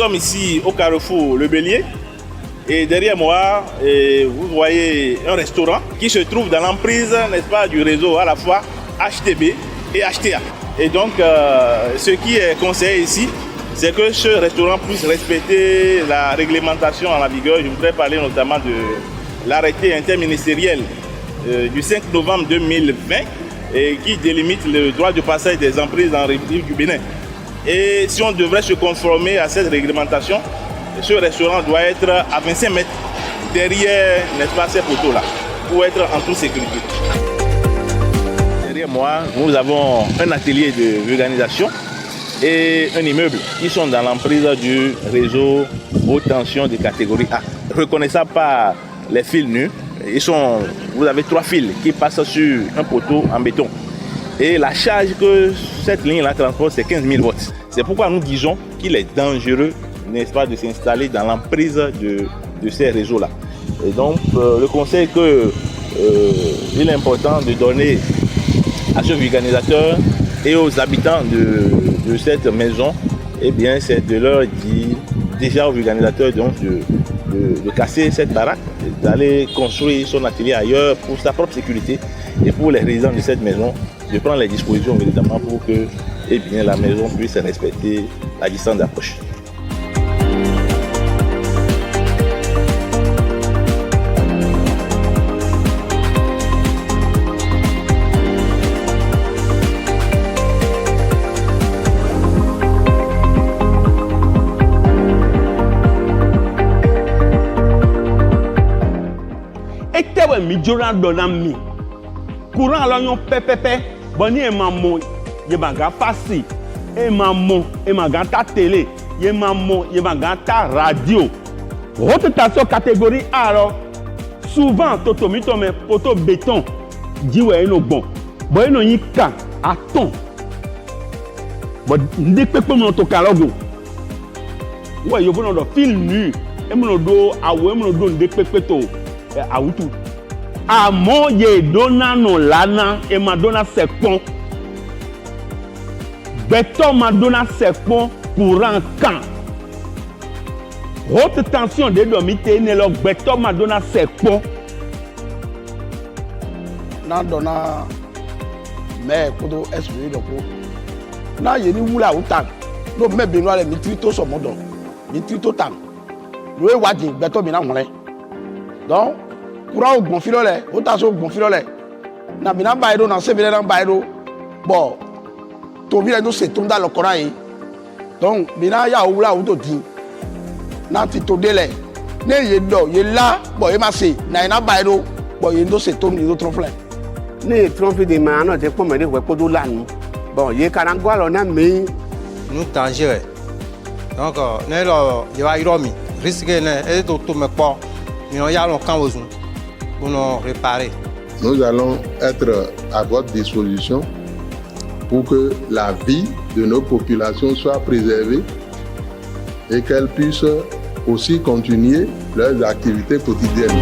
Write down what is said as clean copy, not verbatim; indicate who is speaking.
Speaker 1: sommes ici au carrefour Le Bélier. Et derrière moi, vous voyez un restaurant qui se trouve dans l'emprise, n'est-ce pas, du réseau à la fois HTB et HTA. Et donc, ce qui est conseillé ici, c'est que ce restaurant puisse respecter la réglementation en la vigueur. Je voudrais parler notamment de l'arrêté interministériel du 5 novembre 2020 et qui délimite le droit de passage des emprises dans la République du Bénin. Et si on devrait se conformer à cette réglementation, ce restaurant doit être à 25 mètres derrière, n'est-ce pas, ces poteaux-là, pour être en toute sécurité. Derrière moi, nous avons un atelier de vulgarisation et un immeuble qui sont dans l'emprise du réseau haute tension de catégorie A. Reconnaissable par les fils nus, vous avez 3 fils qui passent sur un poteau en béton. Et la charge que cette ligne-là transporte, c'est 15 000 volts. C'est pourquoi nous disons qu'il est dangereux, n'est-ce pas, de s'installer dans l'emprise de ces réseaux-là. Et donc, le conseil qu'il est important de donner à ce vulgarisateur et aux habitants de cette maison, eh bien, c'est de leur dire déjà au vulgarisateur donc, de casser cette baraque, d'aller construire son atelier ailleurs pour sa propre sécurité et pour les résidents de cette maison, de prendre les dispositions évidemment pour que eh bien, la maison puisse respecter la distance d'approche.
Speaker 2: Etewe mi jona dona mi courant alors yon pepepe boni e mamo ye maga fasi e mamo e maga ta télé ye mamo ye maga ta radio haute tension catégorie A alors souvent totomito me poto béton diwe eno bon bo eno yin ka aton bo ndi pepe mo to kalogo wo yo bono do fil nu e mo do awo e mo do ndi pepe to awutu amo ye dona no lana e madonna sekpon beto madonna sekpon courant kan haute tension de domité ne lo beto madonna sekpon
Speaker 3: na dona me kodo esprit do ko na ye ni wula utan no me binu ale mi trito so modo mi trito tan lo e wadi beto mi na wole donc courant bon filole o ta so bon filole na bina bayro na se bina na bayro bon to bi no se tonda lo kora yi donc bina ya owura o to di na ti to dele ne ye do ye la bon e ma se na bayro bon ye ndo se ton ni trompe
Speaker 4: ne trompe de ma na te po me de we ko do lanu bon ye karangwa lo na me
Speaker 5: nous danger donc ne lo ye wa iromi risque ne e to me po ni on ya lo kan ozun pour nous réparer.
Speaker 6: Nous allons être à votre disposition pour que la vie de nos populations soit préservée et qu'elles puissent aussi continuer leurs activités quotidiennes.